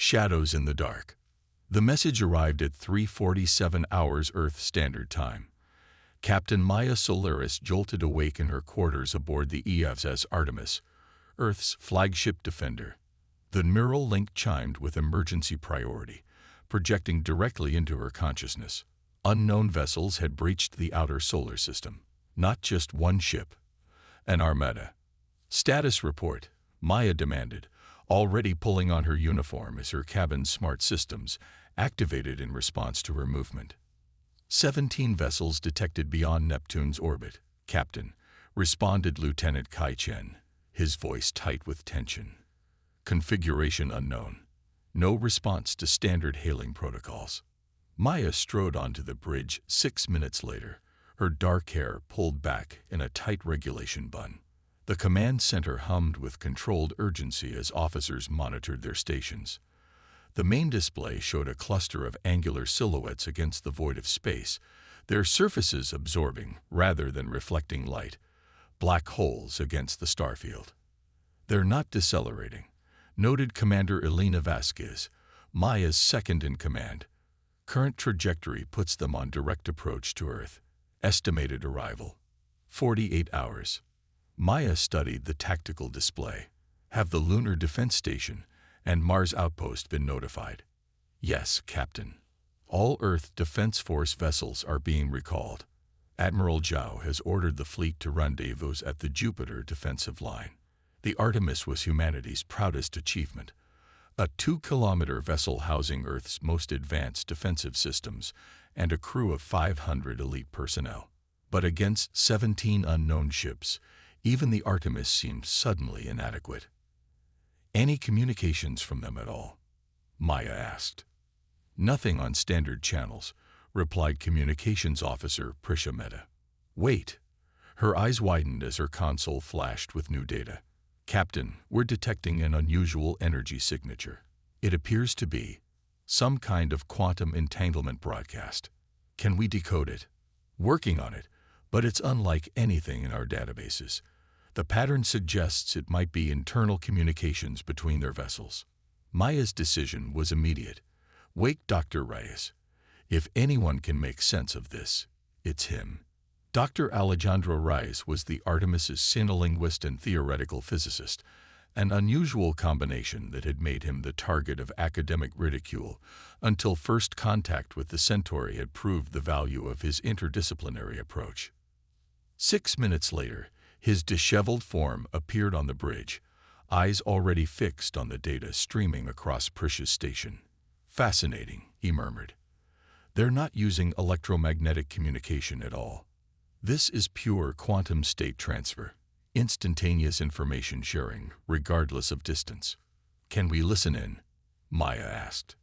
Shadows in the dark. The message arrived at 3:47 hours Earth Standard Time. Captain Maya Solaris jolted awake in her quarters aboard the EFS Artemis, Earth's flagship defender. The neural link chimed with emergency priority, projecting directly into her consciousness. Unknown vessels had breached the outer solar system. Not just one ship, an armada. Status report, Maya demanded, already pulling on her uniform as her cabin's smart systems activated in response to her movement. 17 vessels detected beyond Neptune's orbit, Captain, responded Lieutenant Kai Chen, his voice tight with tension. Configuration unknown. No response to standard hailing protocols. Maya strode onto the bridge 6 minutes later, her dark hair pulled back in a tight regulation bun. The command center hummed with controlled urgency as officers monitored their stations. The main display showed a cluster of angular silhouettes against the void of space, their surfaces absorbing, rather than reflecting light, black holes against the starfield. "They're not decelerating," noted Commander Elena Vasquez, Maya's second-in-command. "Current trajectory puts them on direct approach to Earth. Estimated arrival, 48 hours. Maya studied the tactical display. "Have the Lunar Defense Station and Mars Outpost been notified?" "Yes, Captain. All Earth Defense Force vessels are being recalled. Admiral Zhao has ordered the fleet to rendezvous at the Jupiter defensive line. The Artemis was humanity's proudest achievement. A 2-kilometer vessel housing Earth's most advanced defensive systems and a crew of 500 elite personnel. But against 17 unknown ships, even the Artemis seemed suddenly inadequate." "Any communications from them at all?" Maya asked. "Nothing on standard channels," replied Communications Officer Prisha Mehta. "Wait." Her eyes widened as her console flashed with new data. "Captain, we're detecting an unusual energy signature. It appears to be some kind of quantum entanglement broadcast. Can we decode it?" "Working on it, but it's unlike anything in our databases. The pattern suggests it might be internal communications between their vessels." Maya's decision was immediate. "Wake Dr. Reyes. If anyone can make sense of this, it's him." Dr. Alejandro Reyes was the Artemis's sinolinguist and theoretical physicist, an unusual combination that had made him the target of academic ridicule until first contact with the Centauri had proved the value of his interdisciplinary approach. 6 minutes later, his disheveled form appeared on the bridge, eyes already fixed on the data streaming across Prisha's station. "Fascinating," he murmured. "They're not using electromagnetic communication at all. This is pure quantum state transfer, instantaneous information sharing, regardless of distance." "Can we listen in?" Maya asked.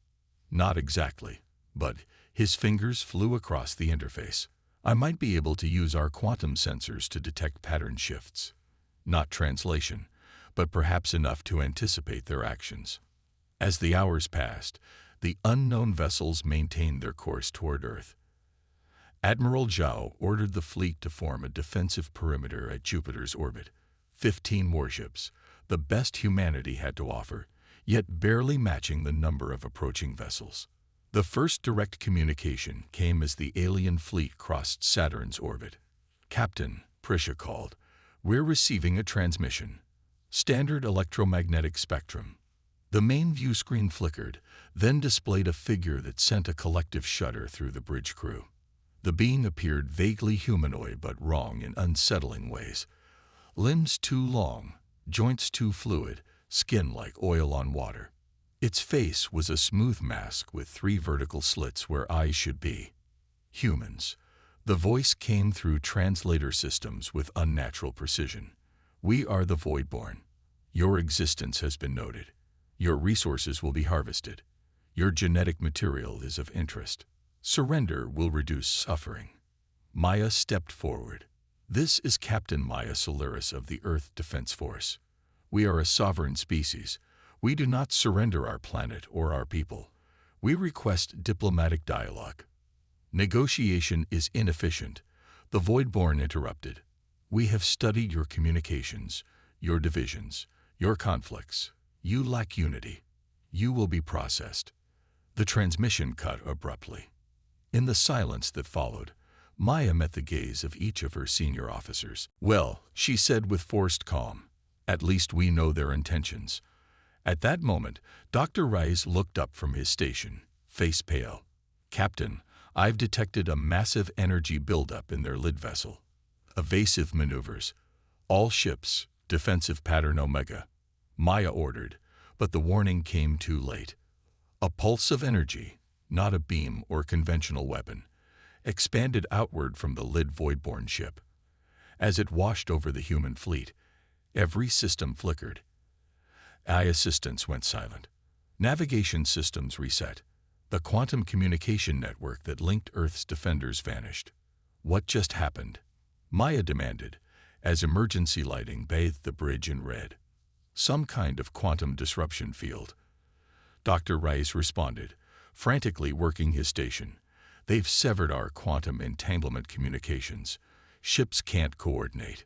"Not exactly, but..." His fingers flew across the interface. "I might be able to use our quantum sensors to detect pattern shifts. Not translation, but perhaps enough to anticipate their actions." As the hours passed, the unknown vessels maintained their course toward Earth. Admiral Zhao ordered the fleet to form a defensive perimeter at Jupiter's orbit. 15 warships, the best humanity had to offer, yet barely matching the number of approaching vessels. The first direct communication came as the alien fleet crossed Saturn's orbit. "Captain," Prisha called, "we're receiving a transmission. Standard electromagnetic spectrum." The main view screen flickered, then displayed a figure that sent a collective shudder through the bridge crew. The being appeared vaguely humanoid but wrong in unsettling ways. Limbs too long, joints too fluid, skin like oil on water. Its face was a smooth mask with 3 vertical slits where eyes should be. "Humans." The voice came through translator systems with unnatural precision. "We are the Voidborn. Your existence has been noted. Your resources will be harvested. Your genetic material is of interest. Surrender will reduce suffering." Maya stepped forward. "This is Captain Maya Solaris of the Earth Defense Force. We are a sovereign species. We do not surrender our planet or our people. We request diplomatic dialogue." "Negotiation is inefficient," the Voidborn interrupted. "We have studied your communications, your divisions, your conflicts. You lack unity. You will be processed." The transmission cut abruptly. In the silence that followed, Maya met the gaze of each of her senior officers. "Well," she said with forced calm, "at least we know their intentions." At that moment, Dr. Rice looked up from his station, face pale. "Captain, I've detected a massive energy buildup in their lid vessel. Evasive maneuvers. All ships, defensive pattern Omega." Maya ordered, but the warning came too late. A pulse of energy, not a beam or conventional weapon, expanded outward from the lid voidborne ship. As it washed over the human fleet, every system flickered. AI assistants went silent. Navigation systems reset. The quantum communication network that linked Earth's defenders vanished. "What just happened?" Maya demanded, as emergency lighting bathed the bridge in red. "Some kind of quantum disruption field." Dr. Rice responded, frantically working his station. "They've severed our quantum entanglement communications. Ships can't coordinate."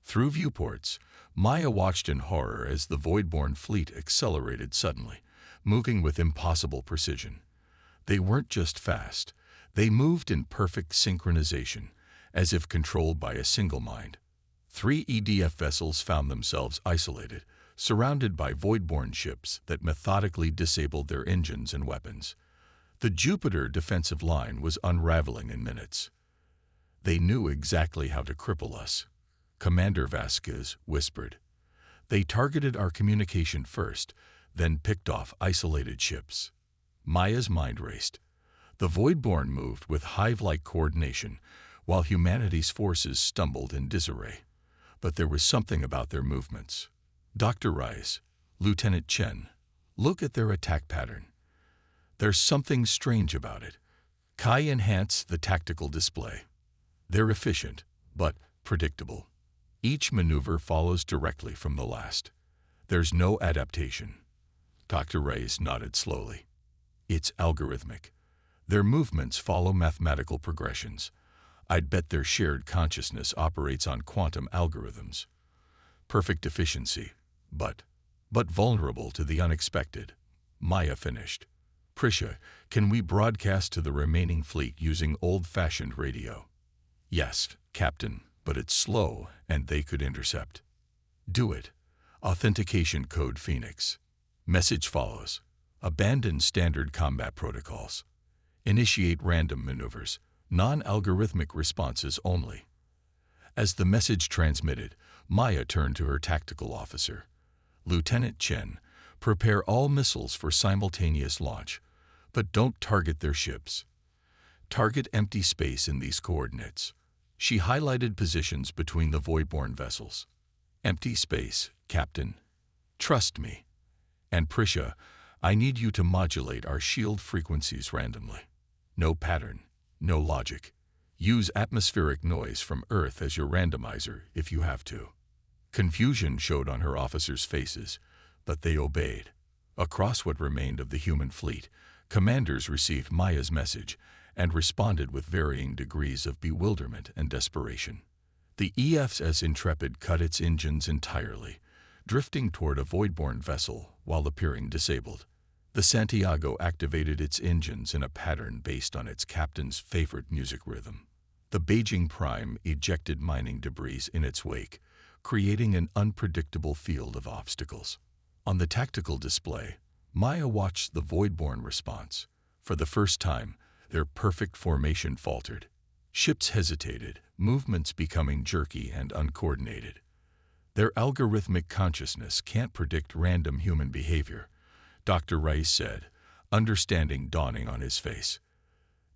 Through viewports, Maya watched in horror as the voidborne fleet accelerated suddenly, moving with impossible precision. They weren't just fast, they moved in perfect synchronization, as if controlled by a single mind. 3 EDF vessels found themselves isolated, surrounded by voidborne ships that methodically disabled their engines and weapons. The Jupiter defensive line was unraveling in minutes. "They knew exactly how to cripple us," Commander Vasquez whispered. "They targeted our communication first, then picked off isolated ships." Maya's mind raced. The Voidborn moved with hive-like coordination, while humanity's forces stumbled in disarray. But there was something about their movements. "Dr. Rice, Lieutenant Chen, look at their attack pattern. There's something strange about it." Kai enhanced the tactical display. "They're efficient, but predictable. Each maneuver follows directly from the last. There's no adaptation." Dr. Rice nodded slowly. "It's algorithmic. Their movements follow mathematical progressions. I'd bet their shared consciousness operates on quantum algorithms. Perfect efficiency, but vulnerable to the unexpected." Maya finished. "Prisha, can we broadcast to the remaining fleet using old-fashioned radio?" "Yes, Captain, but it's slow and they could intercept." "Do it. Authentication code Phoenix." Message follows. "Abandon standard combat protocols. Initiate random maneuvers, non-algorithmic responses only." As the message transmitted, Maya turned to her tactical officer. "Lieutenant Chen, prepare all missiles for simultaneous launch, but don't target their ships. Target empty space in these coordinates." She highlighted positions between the voidborne vessels. "Empty space, Captain. Trust me. And Prisha, I need you to modulate our shield frequencies randomly. No pattern, no logic. Use atmospheric noise from Earth as your randomizer if you have to." Confusion showed on her officers' faces, but they obeyed. Across what remained of the human fleet, commanders received Maya's message and responded with varying degrees of bewilderment and desperation. The EFS Intrepid cut its engines entirely, drifting toward a voidborne vessel while appearing disabled. The Santiago activated its engines in a pattern based on its captain's favorite music rhythm. The Beijing Prime ejected mining debris in its wake, creating an unpredictable field of obstacles. On the tactical display, Maya watched the voidborne response. For the first time, their perfect formation faltered. Ships hesitated, movements becoming jerky and uncoordinated. Their algorithmic consciousness can't predict random human behavior, Dr. Rice said, understanding dawning on his face.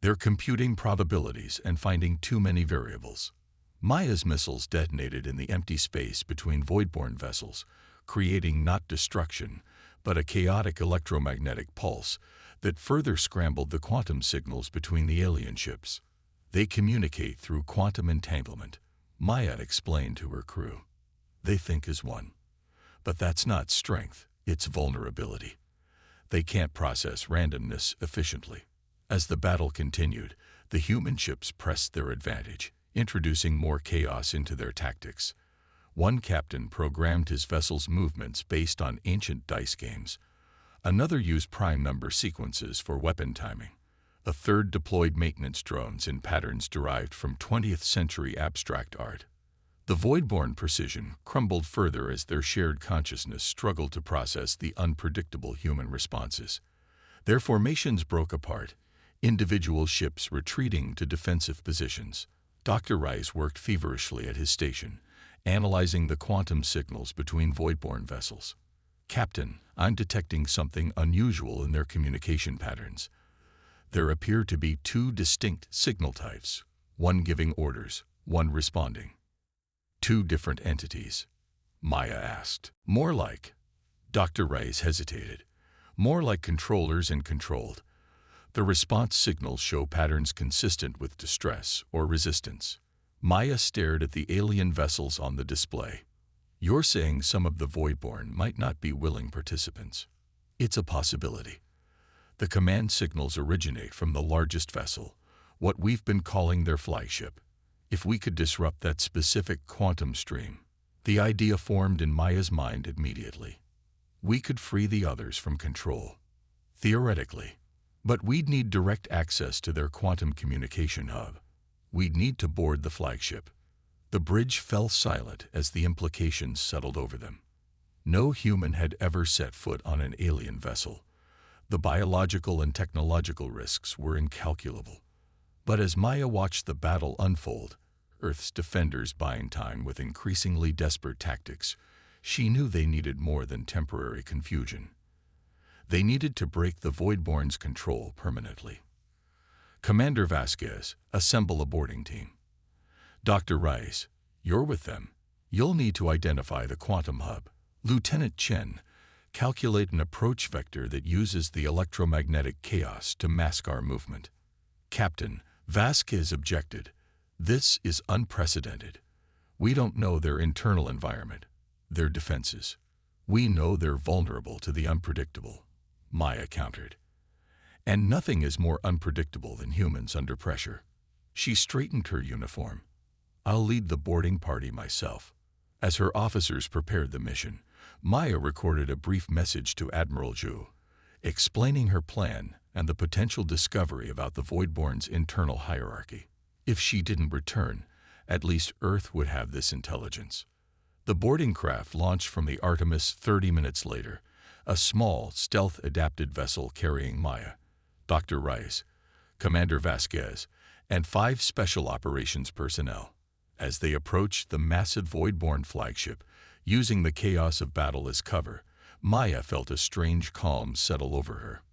They're computing probabilities and finding too many variables. Maya's missiles detonated in the empty space between voidborne vessels, creating not destruction, but a chaotic electromagnetic pulse that further scrambled the quantum signals between the alien ships. "They communicate through quantum entanglement," Maya explained to her crew. "They think as one. But that's not strength, it's vulnerability. They can't process randomness efficiently." As the battle continued, the human ships pressed their advantage, introducing more chaos into their tactics. One captain programmed his vessel's movements based on ancient dice games. Another used prime number sequences for weapon timing. A third deployed maintenance drones in patterns derived from 20th century abstract art. The Voidborn precision crumbled further as their shared consciousness struggled to process the unpredictable human responses. Their formations broke apart, individual ships retreating to defensive positions. Dr. Rice worked feverishly at his station, analyzing the quantum signals between Voidborn vessels. "Captain, I'm detecting something unusual in their communication patterns. There appear to be two distinct signal types, one giving orders, one responding." "Two different entities?" Maya asked. "More like," Dr. Rice hesitated, "more like controllers and controlled. The response signals show patterns consistent with distress or resistance." Maya stared at the alien vessels on the display. "You're saying some of the Voidborn might not be willing participants?" "It's a possibility. The command signals originate from the largest vessel, what we've been calling their flagship. If we could disrupt that specific quantum stream," the idea formed in Maya's mind immediately. "We could free the others from control. Theoretically. But we'd need direct access to their quantum communication hub. We'd need to board the flagship." The bridge fell silent as the implications settled over them. No human had ever set foot on an alien vessel. The biological and technological risks were incalculable. But as Maya watched the battle unfold, Earth's defenders buying time with increasingly desperate tactics, she knew they needed more than temporary confusion. They needed to break the Voidborn's control permanently. "Commander Vasquez, assemble a boarding team." "Dr. Rice, you're with them. You'll need to identify the quantum hub." "Lieutenant Chen, calculate an approach vector that uses the electromagnetic chaos to mask our movement." "Captain," Vasquez objected, "this is unprecedented. We don't know their internal environment, their defenses. We know they're vulnerable to the unpredictable," Maya countered. "And nothing is more unpredictable than humans under pressure." She straightened her uniform. "I'll lead the boarding party myself." As her officers prepared the mission, Maya recorded a brief message to Admiral Zhu, explaining her plan and the potential discovery about the Voidborn's internal hierarchy. If she didn't return, at least Earth would have this intelligence. The boarding craft launched from the Artemis 30 minutes later, a small, stealth-adapted vessel carrying Maya, Dr. Rice, Commander Vasquez, and 5 special operations personnel. As they approached the massive Voidborn flagship, using the chaos of battle as cover, Maya felt a strange calm settle over her.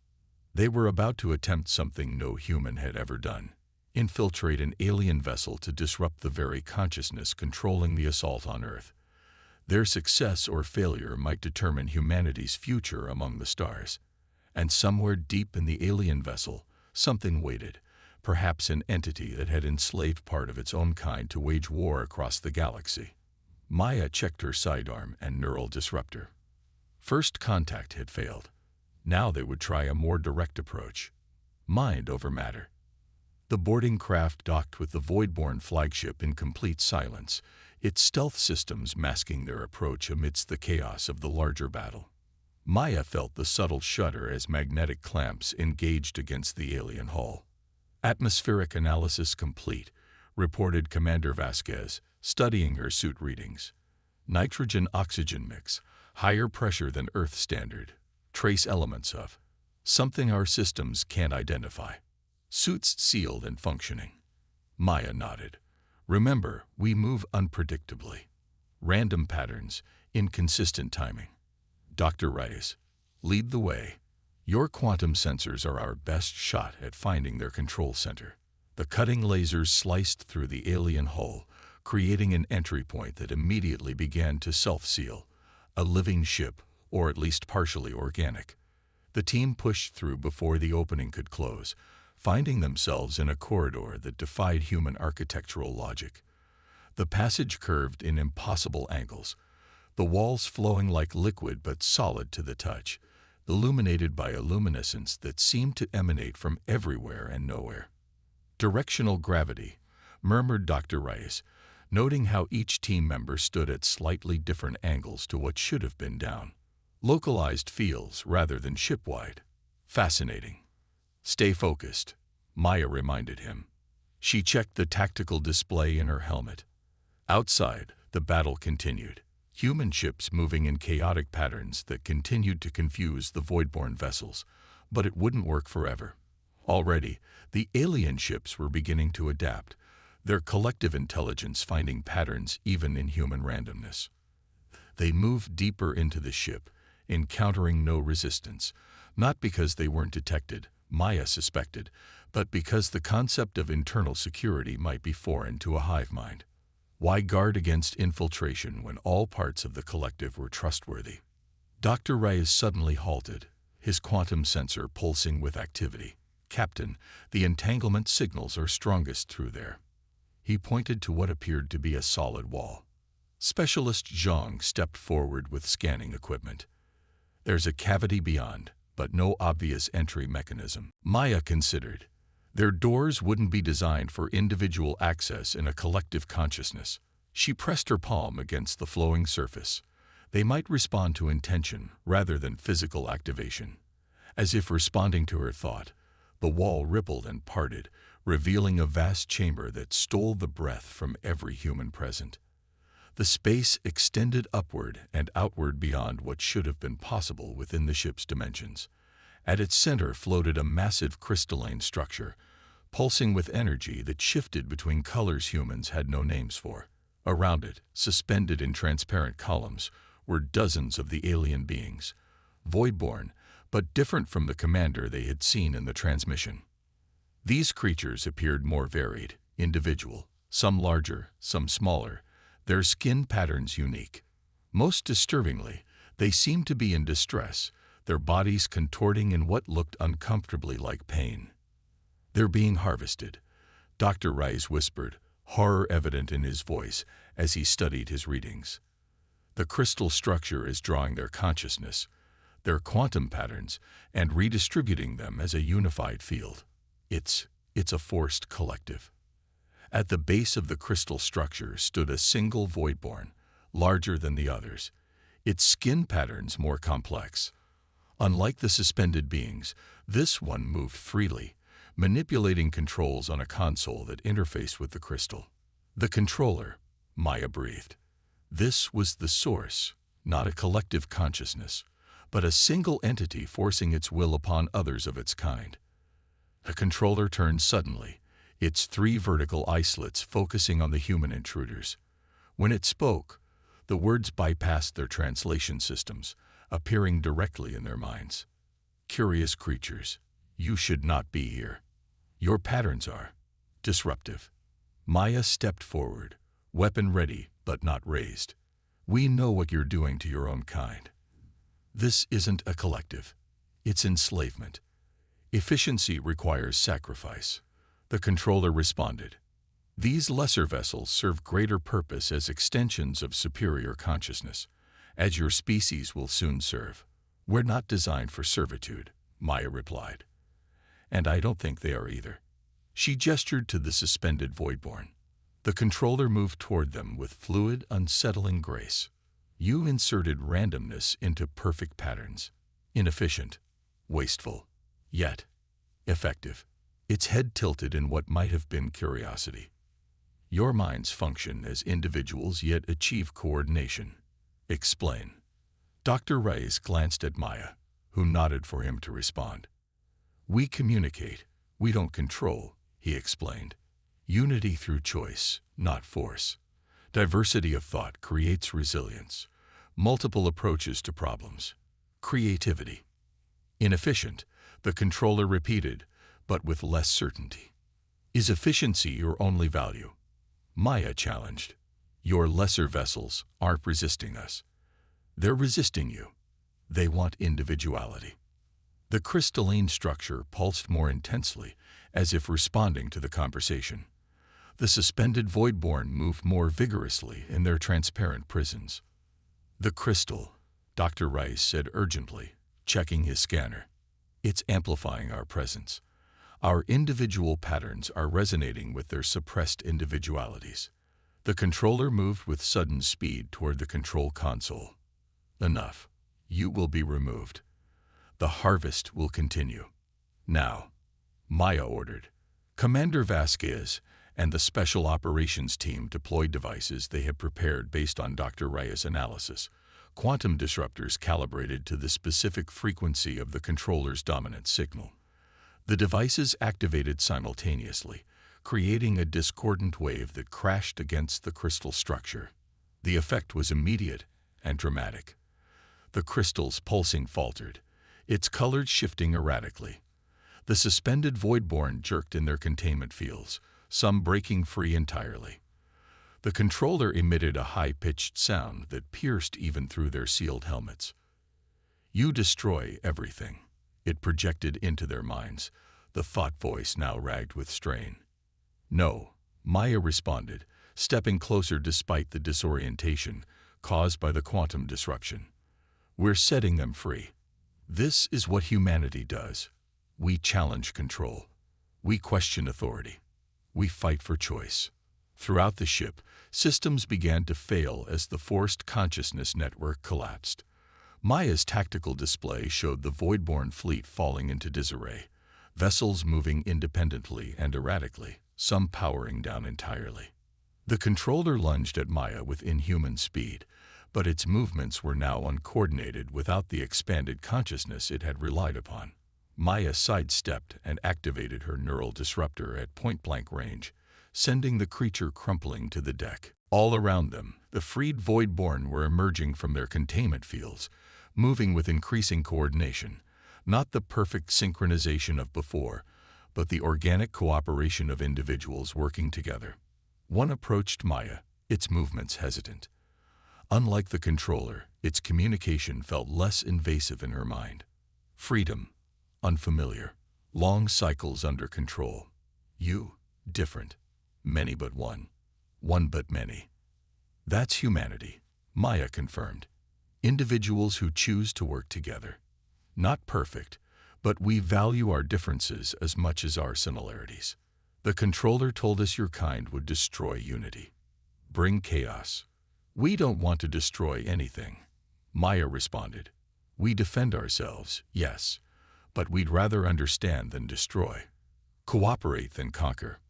They were about to attempt something no human had ever done: infiltrate an alien vessel to disrupt the very consciousness controlling the assault on Earth. Their success or failure might determine humanity's future among the stars. And somewhere deep in the alien vessel, something waited, perhaps an entity that had enslaved part of its own kind to wage war across the galaxy. Maya checked her sidearm and neural disruptor. First contact had failed. Now they would try a more direct approach. Mind over matter. The boarding craft docked with the Voidborn flagship in complete silence, its stealth systems masking their approach amidst the chaos of the larger battle. Maya felt the subtle shudder as magnetic clamps engaged against the alien hull. "Atmospheric analysis complete," reported Commander Vasquez, studying her suit readings. "Nitrogen-oxygen mix, higher pressure than Earth standard. Trace elements of something our systems can't identify. Suits sealed and functioning." Maya nodded. "Remember, we move unpredictably. Random patterns, inconsistent timing. Dr. Rice, lead the way. Your quantum sensors are our best shot at finding their control center." The cutting lasers sliced through the alien hull, creating an entry point that immediately began to self-seal, a living ship, or at least partially organic. The team pushed through before the opening could close, finding themselves in a corridor that defied human architectural logic. The passage curved in impossible angles, the walls flowing like liquid but solid to the touch, illuminated by a luminescence that seemed to emanate from everywhere and nowhere. "Directional gravity," murmured Dr. Rice, noting how each team member stood at slightly different angles to what should have been down. Localized fields rather than ship-wide. Fascinating. Stay focused, Maya reminded him. She checked the tactical display in her helmet. Outside, the battle continued. Human ships moving in chaotic patterns that continued to confuse the voidborn vessels, but it wouldn't work forever. Already, the alien ships were beginning to adapt, their collective intelligence finding patterns even in human randomness. They moved deeper into the ship, encountering no resistance, not because they weren't detected, Maya suspected, but because the concept of internal security might be foreign to a hive mind. Why guard against infiltration when all parts of the collective were trustworthy? Dr. Reyes suddenly halted, his quantum sensor pulsing with activity. Captain, the entanglement signals are strongest through there. He pointed to what appeared to be a solid wall. Specialist Zhang stepped forward with scanning equipment. There's a cavity beyond, but no obvious entry mechanism. Maya considered. Their doors wouldn't be designed for individual access in a collective consciousness. She pressed her palm against the flowing surface. They might respond to intention rather than physical activation. As if responding to her thought, the wall rippled and parted, revealing a vast chamber that stole the breath from every human present. The space extended upward and outward beyond what should have been possible within the ship's dimensions. At its center floated a massive crystalline structure, pulsing with energy that shifted between colors humans had no names for. Around it, suspended in transparent columns, were dozens of the alien beings, voidborn, but different from the commander they had seen in the transmission. These creatures appeared more varied, individual, some larger, some smaller, their skin patterns unique. Most disturbingly, they seemed to be in distress, their bodies contorting in what looked uncomfortably like pain. "They're being harvested," Dr. Rice whispered, horror evident in his voice as he studied his readings. "The crystal structure is drawing their consciousness, their quantum patterns, and redistributing them as a unified field. It's a forced collective." At the base of the crystal structure stood a single voidborn, larger than the others, its skin patterns more complex. Unlike the suspended beings, this one moved freely, manipulating controls on a console that interfaced with the crystal. "The controller," Maya breathed. This was the source, not a collective consciousness, but a single entity forcing its will upon others of its kind. The controller turned suddenly, its 3 vertical eye slits focusing on the human intruders. When it spoke, the words bypassed their translation systems, appearing directly in their minds. "Curious creatures, you should not be here. Your patterns are disruptive." Maya stepped forward, weapon ready but not raised. "We know what you're doing to your own kind. This isn't a collective. It's enslavement. Efficiency requires sacrifice." The controller responded. "These lesser vessels serve greater purpose as extensions of superior consciousness, as your species will soon serve. We're not designed for servitude," Maya replied. "And I don't think they are either." She gestured to the suspended voidborn. The controller moved toward them with fluid, unsettling grace. "You inserted randomness into perfect patterns. Inefficient, wasteful, yet effective." Its head tilted in what might have been curiosity. "Your minds function as individuals yet achieve coordination. Explain." Dr. Reyes glanced at Maya, who nodded for him to respond. "We communicate, we don't control," he explained. "Unity through choice, not force. Diversity of thought creates resilience, multiple approaches to problems, creativity." "Inefficient," the controller repeated, but with less certainty. "Is efficiency your only value?" Maya challenged. "Your lesser vessels aren't resisting us. They're resisting you. They want individuality." The crystalline structure pulsed more intensely, as if responding to the conversation. The suspended voidborn moved more vigorously in their transparent prisons. "The crystal," Dr. Rice said urgently, checking his scanner. "It's amplifying our presence. Our individual patterns are resonating with their suppressed individualities." The controller moved with sudden speed toward the control console. "Enough. You will be removed. The harvest will continue. Now, Maya ordered. Commander Vasquez and the Special Operations Team deployed devices they had prepared based on Dr. Raya's analysis. Quantum disruptors calibrated to the specific frequency of the controller's dominant signal. The devices activated simultaneously, creating a discordant wave that crashed against the crystal structure. The effect was immediate and dramatic. The crystal's pulsing faltered, its colors shifting erratically. The suspended Voidborn jerked in their containment fields, some breaking free entirely. The controller emitted a high-pitched sound that pierced even through their sealed helmets. You destroy everything, it projected into their minds, the thought voice now ragged with strain. No, Maya responded, stepping closer despite the disorientation caused by the quantum disruption. We're setting them free. This is what humanity does. We challenge control. We question authority. We fight for choice. Throughout the ship, systems began to fail as the forced consciousness network collapsed. Maya's tactical display showed the Voidborn fleet falling into disarray, vessels moving independently and erratically, some powering down entirely. The controller lunged at Maya with inhuman speed, but its movements were now uncoordinated without the expanded consciousness it had relied upon. Maya sidestepped and activated her neural disruptor at point-blank range, sending the creature crumpling to the deck. All around them, the freed Voidborn were emerging from their containment fields, moving with increasing coordination, not the perfect synchronization of before, but the organic cooperation of individuals working together. One approached Maya, its movements hesitant. Unlike the controller, its communication felt less invasive in her mind. Freedom, unfamiliar, long cycles under control. You, different, many but one but many. That's humanity, Maya confirmed. Individuals who choose to work together. Not perfect, but we value our differences as much as our similarities. The controller told us your kind would destroy unity, bring chaos. We don't want to destroy anything, Maya responded. We defend ourselves, yes, but we'd rather understand than destroy, cooperate than conquer.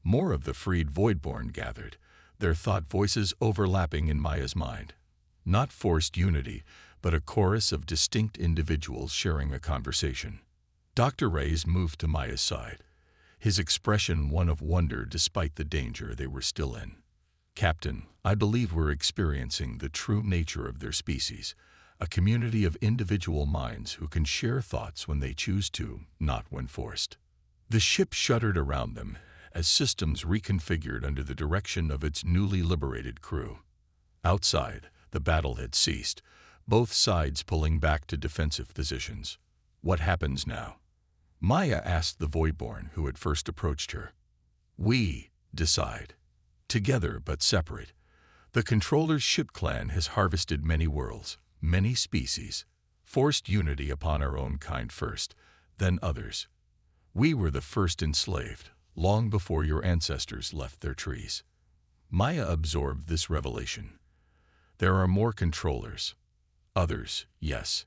More of the freed Voidborn gathered, their thought voices overlapping in Maya's mind. Not forced unity, but a chorus of distinct individuals sharing a conversation. Dr. Reyes moved to Maya's side, his expression one of wonder despite the danger they were still in. Captain, I believe we're experiencing the true nature of their species, a community of individual minds who can share thoughts when they choose to, not when forced. The ship shuddered around them as systems reconfigured under the direction of its newly liberated crew. Outside, the battle had ceased, both sides pulling back to defensive positions. What happens now? Maya asked the Voidborn who had first approached her. We decide. Together but separate. The controller's ship clan has harvested many worlds, many species, forced unity upon our own kind first, then others. We were the first enslaved, long before your ancestors left their trees. Maya absorbed this revelation. There are more controllers. Others, yes,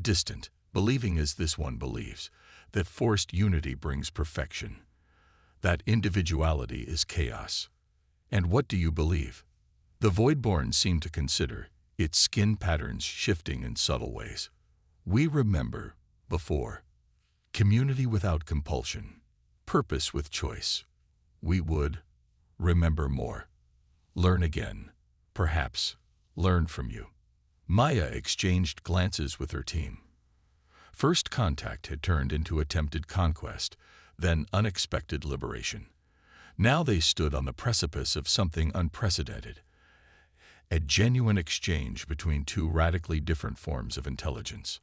distant, believing as this one believes, that forced unity brings perfection, that individuality is chaos. And what do you believe? The Voidborn seemed to consider, its skin patterns shifting in subtle ways. We remember, before, community without compulsion, purpose with choice. We would remember more, learn again, perhaps learn from you. Maya exchanged glances with her team. First contact had turned into attempted conquest, then unexpected liberation. Now they stood on the precipice of something unprecedented, a genuine exchange between two radically different forms of intelligence.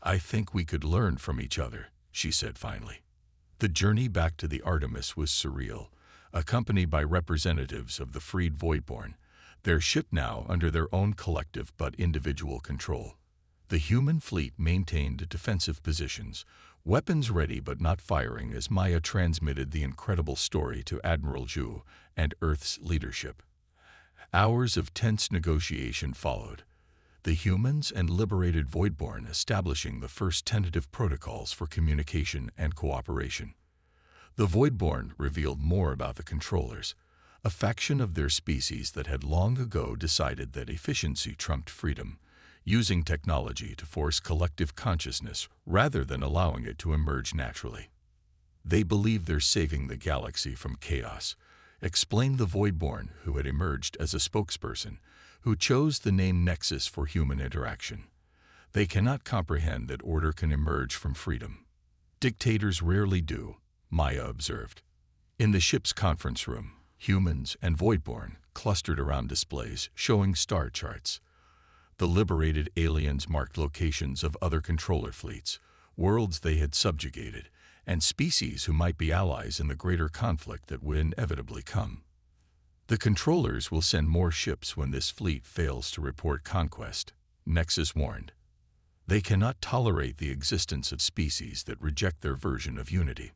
I think we could learn from each other, she said finally. The journey back to the Artemis was surreal, accompanied by representatives of the freed Voidborn, their ship now under their own collective but individual control. The human fleet maintained defensive positions, weapons ready but not firing as Maya transmitted the incredible story to Admiral Zhu and Earth's leadership. Hours of tense negotiation followed. the humans and liberated Voidborn establishing the first tentative protocols for communication and cooperation. The Voidborn revealed more about the controllers, a faction of their species that had long ago decided that efficiency trumped freedom, using technology to force collective consciousness rather than allowing it to emerge naturally. They believe they're saving the galaxy from chaos, explained the Voidborn who had emerged as a spokesperson, who chose the name Nexus for human interaction. They cannot comprehend that order can emerge from freedom. Dictators rarely do, Maya observed. In the ship's conference room, humans and Voidborn clustered around displays showing star charts. The liberated aliens marked locations of other controller fleets, worlds they had subjugated, and species who might be allies in the greater conflict that would inevitably come. The controllers will send more ships when this fleet fails to report conquest, Nexus warned. They cannot tolerate the existence of species that reject their version of unity.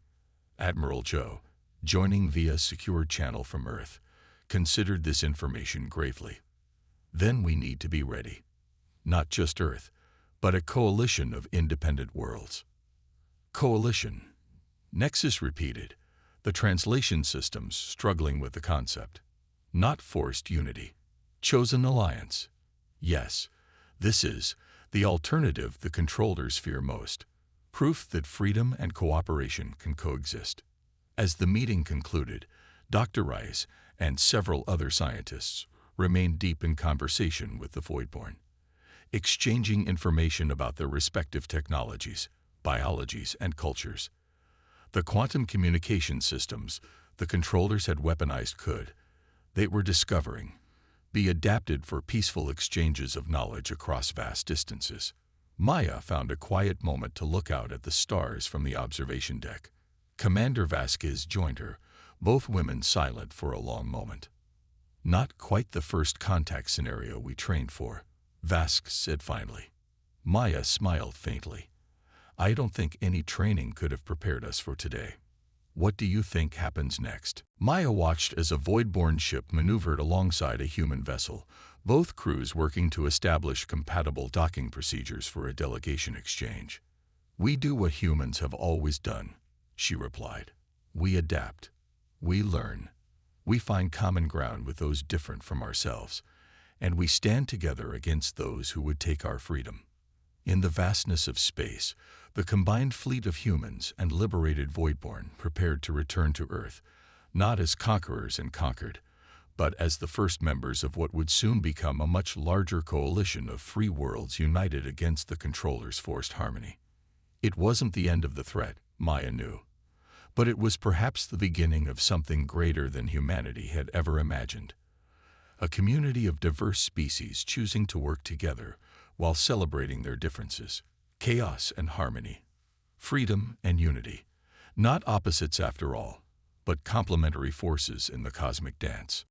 Admiral Joe, joining via secure channel from Earth, considered this information gravely. Then we need to be ready. Not just Earth, but a coalition of independent worlds. Coalition, Nexus repeated, the translation systems struggling with the concept. Not forced unity. Chosen alliance. Yes, this is the alternative the controllers fear most. Proof that freedom and cooperation can coexist. As the meeting concluded, Dr. Rice and several other scientists remained deep in conversation with the Voidborn, exchanging information about their respective technologies, biologies, and cultures. The quantum communication systems the controllers had weaponized could, they were discovering, be adapted for peaceful exchanges of knowledge across vast distances. Maya found a quiet moment to look out at the stars from the observation deck. Commander Vasquez joined her, both women silent for a long moment. Not quite the first contact scenario we trained for, Vasquez said finally. Maya smiled faintly. I don't think any training could have prepared us for today. What do you think happens next? Maya watched as a Voidborn ship maneuvered alongside a human vessel, both crews working to establish compatible docking procedures for a delegation exchange. We do what humans have always done, she replied. We adapt. We learn. We find common ground with those different from ourselves, and we stand together against those who would take our freedom. In the vastness of space, the combined fleet of humans and liberated Voidborn prepared to return to Earth, not as conquerors and conquered, but as the first members of what would soon become a much larger coalition of free worlds united against the controllers' forced harmony. It wasn't the end of the threat, Maya knew, but it was perhaps the beginning of something greater than humanity had ever imagined. A community of diverse species choosing to work together while celebrating their differences. Chaos and harmony, freedom and unity, not opposites after all, but complementary forces in the cosmic dance.